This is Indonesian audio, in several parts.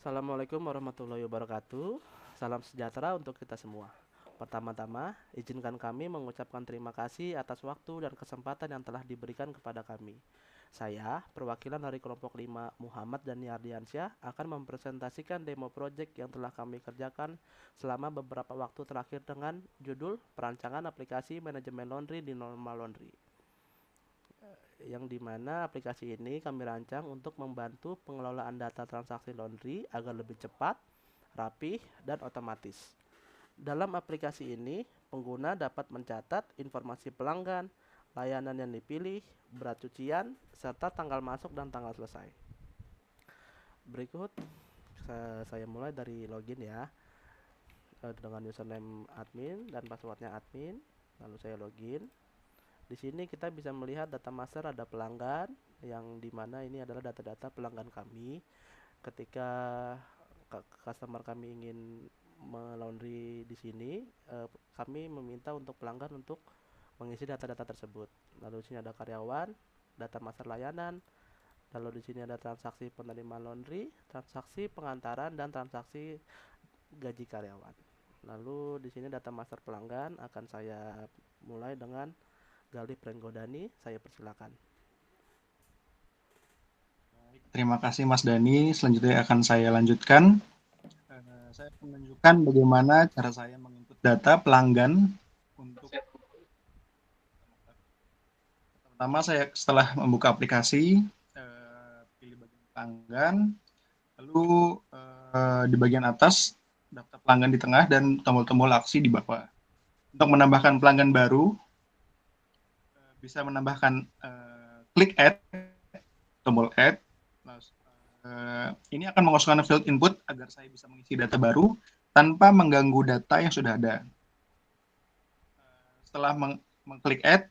Assalamualaikum warahmatullahi wabarakatuh. Salam sejahtera untuk kita semua. Pertama-tama, izinkan kami mengucapkan terima kasih atas waktu dan kesempatan yang telah diberikan kepada kami. Saya, perwakilan dari kelompok 5 Muhammad dan Yardiansyah akan mempresentasikan demo project yang telah kami kerjakan selama beberapa waktu terakhir dengan judul Perancangan Aplikasi Manajemen Laundry di Normal Laundry, yang dimana aplikasi ini kami rancang untuk membantu pengelolaan data transaksi laundry agar lebih cepat, rapih, dan otomatis. Dalam aplikasi ini, pengguna dapat mencatat informasi pelanggan, layanan yang dipilih, berat cucian, serta tanggal masuk dan tanggal selesai. Berikut saya mulai dari login ya, dengan username admin dan passwordnya admin. Lalu saya login. Di sini kita bisa melihat data master ada pelanggan, yang dimana ini adalah data-data pelanggan kami. Ketika customer kami ingin melaundry di sini, kami meminta untuk pelanggan untuk mengisi data-data tersebut. Lalu di sini ada karyawan, data master layanan, lalu di sini ada transaksi penerimaan laundry, transaksi pengantaran, dan transaksi gaji karyawan. Lalu di sini data master pelanggan akan saya mulai dengan Galih Prenggodani, saya persilakan. Terima kasih Mas Dani. Selanjutnya akan saya lanjutkan. Saya akan menunjukkan bagaimana cara saya menginput data pelanggan untuk pertama saya setelah membuka aplikasi, pilih bagian pelanggan, lalu di bagian atas daftar pelanggan di tengah dan tombol-tombol aksi di bawah. Untuk menambahkan pelanggan baru, bisa menambahkan klik add, tombol add. Ini akan mengosongkan field input agar saya bisa mengisi data baru tanpa mengganggu data yang sudah ada. Setelah mengklik add,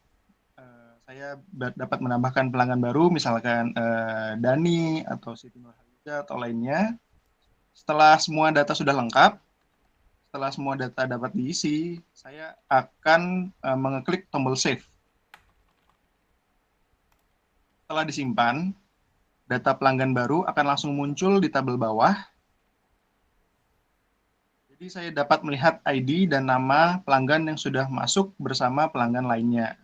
saya dapat menambahkan pelanggan baru, misalkan Dani atau Siti Nurhaliza atau lainnya. Setelah semua data sudah lengkap, setelah semua data dapat diisi, saya akan mengeklik tombol save. Setelah disimpan, data pelanggan baru akan langsung muncul di tabel bawah. Jadi saya dapat melihat ID dan nama pelanggan yang sudah masuk bersama pelanggan lainnya.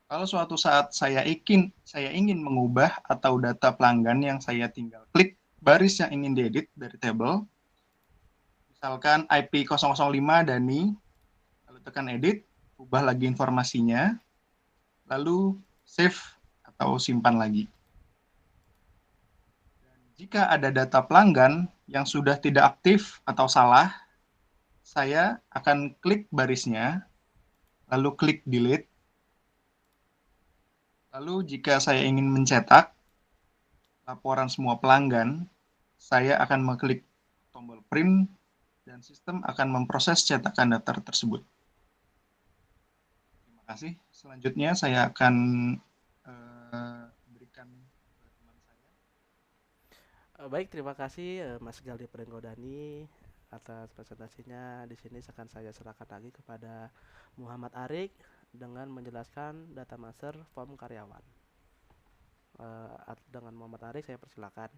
Kalau suatu saat saya ingin mengubah atau data pelanggan yang saya tinggal klik baris yang ingin diedit dari tabel, misalkan IP 005 Dani, lalu tekan edit, ubah lagi informasinya, lalu save atau simpan lagi. Dan jika ada data pelanggan yang sudah tidak aktif atau salah, saya akan klik barisnya, lalu klik delete. Lalu jika saya ingin mencetak laporan semua pelanggan, saya akan mengklik tombol print dan sistem akan memproses cetakan data tersebut. Terima kasih. Selanjutnya saya akan berikan ke teman saya. Baik, terima kasih Mas Galih Prenggodani atas presentasinya. Di sini akan saya serahkan lagi kepada Muhammad Arik dengan menjelaskan data master form karyawan. Dengan Muhammad Arik saya persilakan.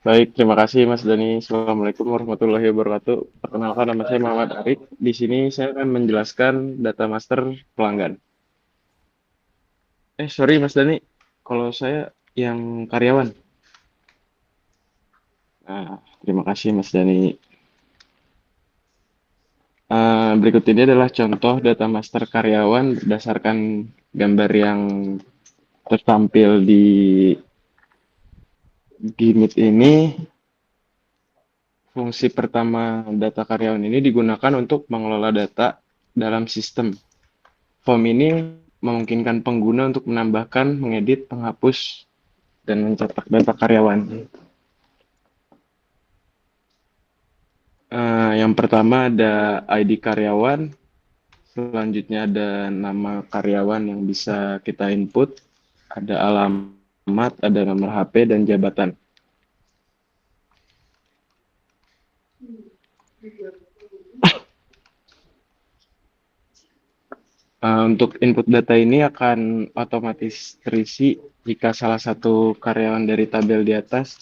Baik, terima kasih Mas Dani. Assalamualaikum warahmatullahi wabarakatuh. Perkenalkan, nama saya Muhammad Arif. Di sini saya akan menjelaskan data master pelanggan. Sorry Mas Dani, kalau saya yang karyawan. Nah, terima kasih Mas Dani. Berikut ini adalah contoh data master karyawan berdasarkan gambar yang tertampil di Meet ini. Fungsi pertama data karyawan ini digunakan untuk mengelola data dalam sistem. Form ini memungkinkan pengguna untuk menambahkan, mengedit, menghapus, dan mencetak data karyawan. Yang pertama ada ID karyawan, selanjutnya ada nama karyawan yang bisa kita input, ada alamat, ada nomor HP, dan jabatan. Untuk input data ini akan otomatis terisi jika salah satu karyawan dari tabel di atas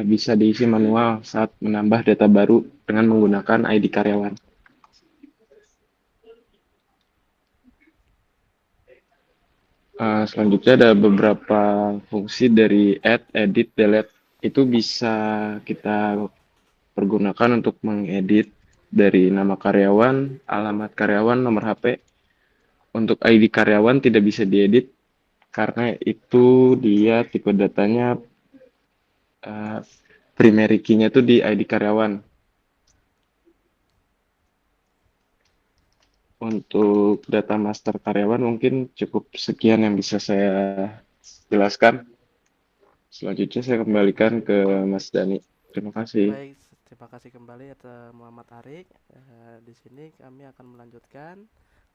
bisa diisi manual saat menambah data baru dengan menggunakan ID karyawan. Selanjutnya ada beberapa fungsi dari add, edit, delete. Itu bisa kita pergunakan untuk mengedit dari nama karyawan, alamat karyawan, nomor HP. Untuk ID karyawan tidak bisa diedit karena itu dia tipe datanya primary key-nya itu di ID karyawan. Untuk data master karyawan mungkin cukup sekian yang bisa saya jelaskan. Selanjutnya saya kembalikan ke Mas Dani. Terima kasih. Baik, terima kasih kembali atas Muhammad Arik. Di sini kami akan melanjutkan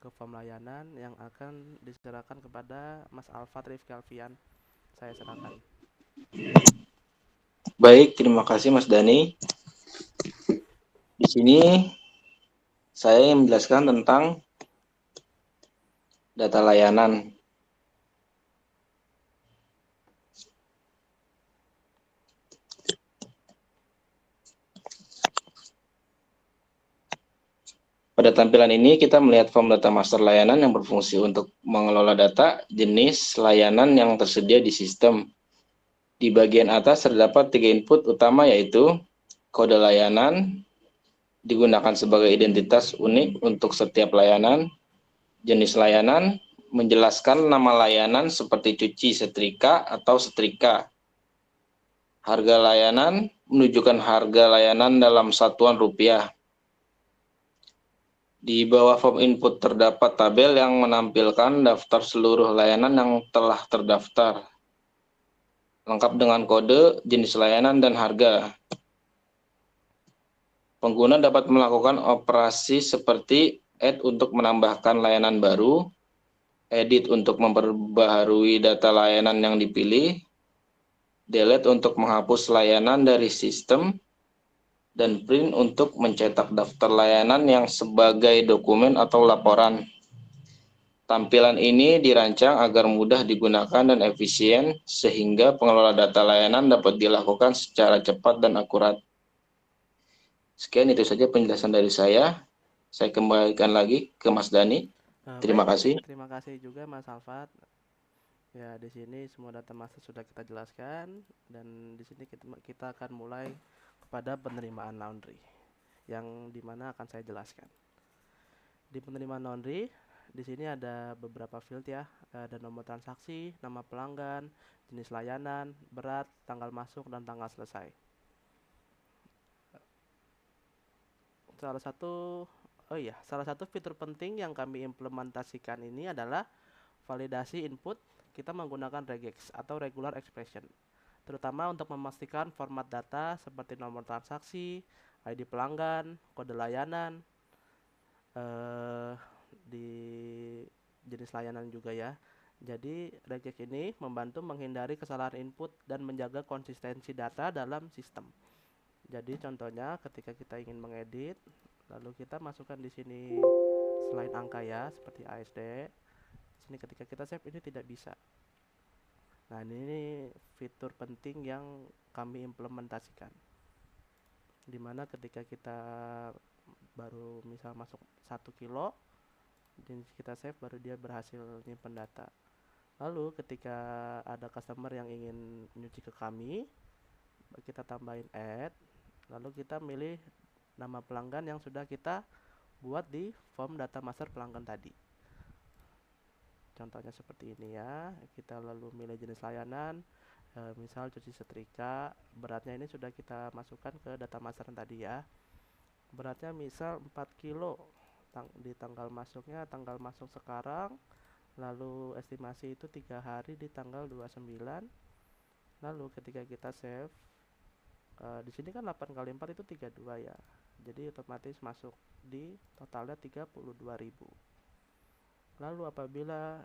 ke form layanan yang akan diserahkan kepada Mas Alfat Rifki Alfian. Saya serahkan. Baik, terima kasih Mas Dani. Di sini saya ingin menjelaskan tentang data layanan. Pada tampilan ini kita melihat form data master layanan yang berfungsi untuk mengelola data jenis layanan yang tersedia di sistem. Di bagian atas terdapat 3 input utama yaitu kode layanan, digunakan sebagai identitas unik untuk setiap layanan, jenis layanan, menjelaskan nama layanan seperti cuci setrika atau setrika, harga layanan, menunjukkan harga layanan dalam satuan rupiah. Di bawah form input terdapat tabel yang menampilkan daftar seluruh layanan yang telah terdaftar, lengkap dengan kode, jenis layanan, dan harga. Pengguna dapat melakukan operasi seperti add untuk menambahkan layanan baru, edit untuk memperbaharui data layanan yang dipilih, delete untuk menghapus layanan dari sistem, dan print untuk mencetak daftar layanan yang sebagai dokumen atau laporan. Tampilan ini dirancang agar mudah digunakan dan efisien, sehingga pengelola data layanan dapat dilakukan secara cepat dan akurat. Sekian itu saja penjelasan dari saya. Saya kembalikan lagi ke Mas Dani. Terima Baik, kasih. terima kasih juga Mas Alfat. Ya, di sini semua data master sudah kita jelaskan dan di sini kita akan mulai kepada penerimaan laundry yang dimana akan saya jelaskan. Di penerimaan laundry, di sini ada beberapa field ya, ada nomor transaksi, nama pelanggan, jenis layanan, berat, tanggal masuk dan tanggal selesai. Salah satu fitur penting yang kami implementasikan ini adalah validasi input. Kita menggunakan regex atau regular expression, terutama untuk memastikan format data seperti nomor transaksi, ID pelanggan, kode layanan, di jenis layanan juga ya. Jadi regex ini membantu menghindari kesalahan input dan menjaga konsistensi data dalam sistem. Jadi contohnya ketika kita ingin mengedit, lalu kita masukkan di sini selain angka ya, seperti ASD. Sini ketika kita save ini tidak bisa. Nah, ini fitur penting yang kami implementasikan. Dimana ketika kita baru misal masuk 1 kilo, dan kita save baru dia berhasil nyimpen data. Lalu ketika ada customer yang ingin nyuci ke kami, kita tambahin add, lalu kita milih nama pelanggan yang sudah kita buat di form data master pelanggan tadi. Contohnya seperti ini ya, kita lalu milih jenis layanan, misal cuci setrika, beratnya ini sudah kita masukkan ke data master tadi ya. Beratnya misal 4 kilo, di tanggal masuknya tanggal masuk sekarang, lalu estimasi itu 3 hari di tanggal 29. Lalu ketika kita save, di sini kan 8 kali 4 itu 32 ya, jadi otomatis masuk di totalnya 32.000. Lalu apabila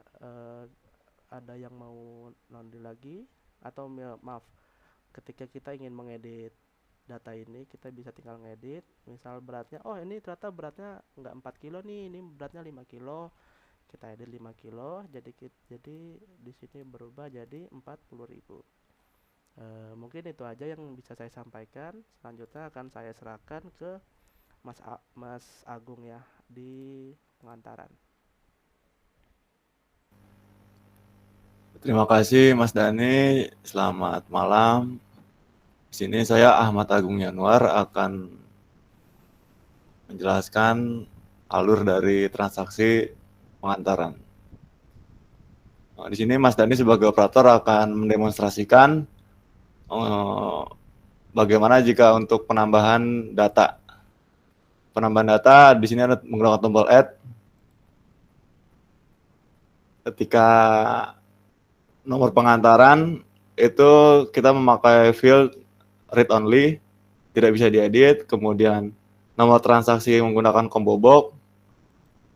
ada yang mau laundry lagi, atau maaf, ketika kita ingin mengedit data ini, kita bisa tinggal ngedit, misal beratnya, oh ini ternyata beratnya nggak 4 kilo nih, ini beratnya 5 kilo. kita edit 5 kilo, jadi di sini berubah jadi 40.000. Mungkin itu aja yang bisa saya sampaikan. Selanjutnya akan saya serahkan ke Mas Agung ya di pengantaran. Terima kasih Mas Dani, selamat malam. Di sini saya Ahmad Agung Yanuar akan menjelaskan alur dari transaksi pengantaran. Di sini Mas Dani sebagai operator akan mendemonstrasikan bagaimana jika untuk penambahan data. Penambahan data di sini ada menggunakan tombol add. Ketika nomor pengantaran itu kita memakai field read only, tidak bisa diedit. Kemudian nomor transaksi menggunakan combo box,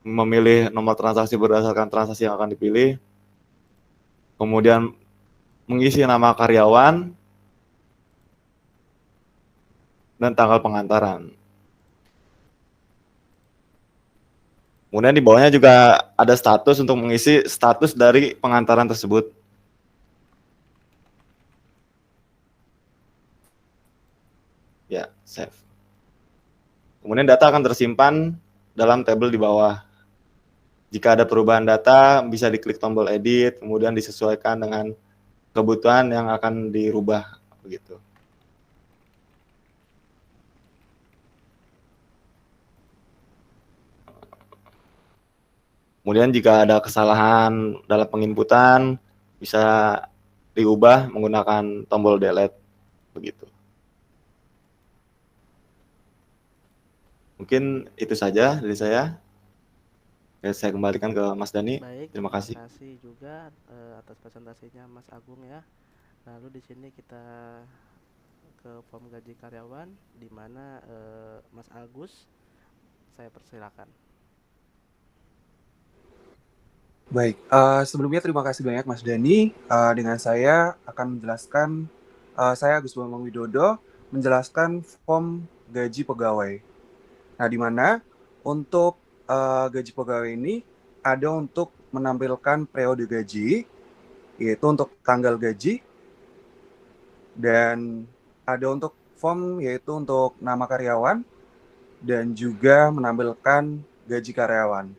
memilih nomor transaksi berdasarkan transaksi yang akan dipilih. Kemudian mengisi nama karyawan dan tanggal pengantaran. Kemudian di bawahnya juga ada status untuk mengisi status dari pengantaran tersebut. Ya, save. Kemudian data akan tersimpan dalam tabel di bawah. Jika ada perubahan data, bisa diklik tombol edit, kemudian disesuaikan dengan kebutuhan yang akan dirubah, begitu. Kemudian jika ada kesalahan dalam penginputan, bisa diubah menggunakan tombol delete, begitu. Mungkin itu saja dari saya. Saya kembalikan ke Mas Dani. Baik, Terima kasih. terima kasih juga atas presentasinya Mas Agung ya. Lalu di sini kita ke form gaji karyawan, di mana Mas Agus, saya persilakan. Baik, sebelumnya terima kasih banyak Mas Dani. Dengan saya akan menjelaskan, saya Agus Bambang Widodo, menjelaskan form gaji pegawai. Nah, di mana untuk gaji pegawai ini ada untuk menampilkan periode gaji, yaitu untuk tanggal gaji, dan ada untuk form yaitu untuk nama karyawan, dan juga menampilkan gaji karyawan.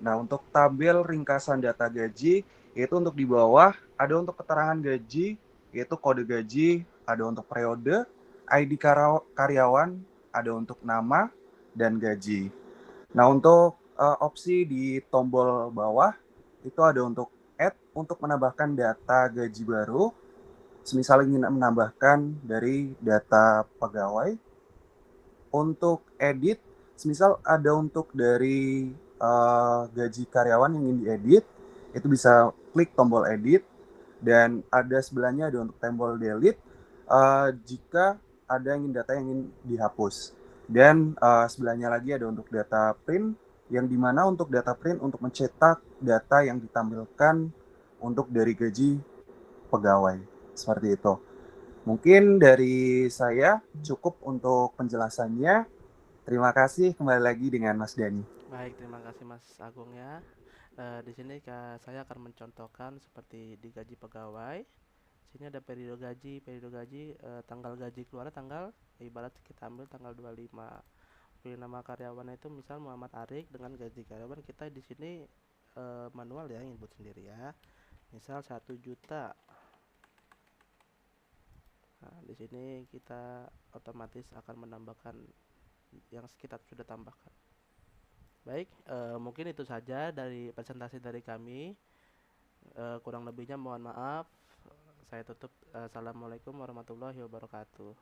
Nah, untuk tabel ringkasan data gaji, yaitu untuk di bawah ada untuk keterangan gaji, yaitu kode gaji, ada untuk periode, ID karyawan, ada untuk nama, dan gaji. Nah, untuk opsi di tombol bawah, itu ada untuk add, untuk menambahkan data gaji baru, semisal ingin menambahkan dari data pegawai. Untuk edit, semisal ada untuk dari gaji karyawan yang ingin diedit, itu bisa klik tombol edit, dan ada sebelahnya ada untuk tombol delete jika ada data yang ingin dihapus. Dan sebelahnya lagi ada untuk data print, yang dimana untuk data print untuk mencetak data yang ditampilkan untuk dari gaji pegawai. Seperti itu. Mungkin dari saya cukup untuk penjelasannya. Terima kasih, kembali lagi dengan Mas Dani. Baik, terima kasih Mas Agung ya. Di sini saya akan mencontohkan seperti di gaji pegawai. Sini ada periode gaji, tanggal gaji keluar tanggal, ibarat kita ambil tanggal 25. Pilih nama karyawan itu misal Muhammad Arik, dengan gaji karyawan kita di sini manual ya, input sendiri ya. Misal 1 juta. Nah, di sini kita otomatis akan menambahkan yang kita sudah tambahkan. Baik, mungkin itu saja dari presentasi dari kami. Kurang lebihnya mohon maaf. Saya tutup. Assalamualaikum warahmatullahi wabarakatuh.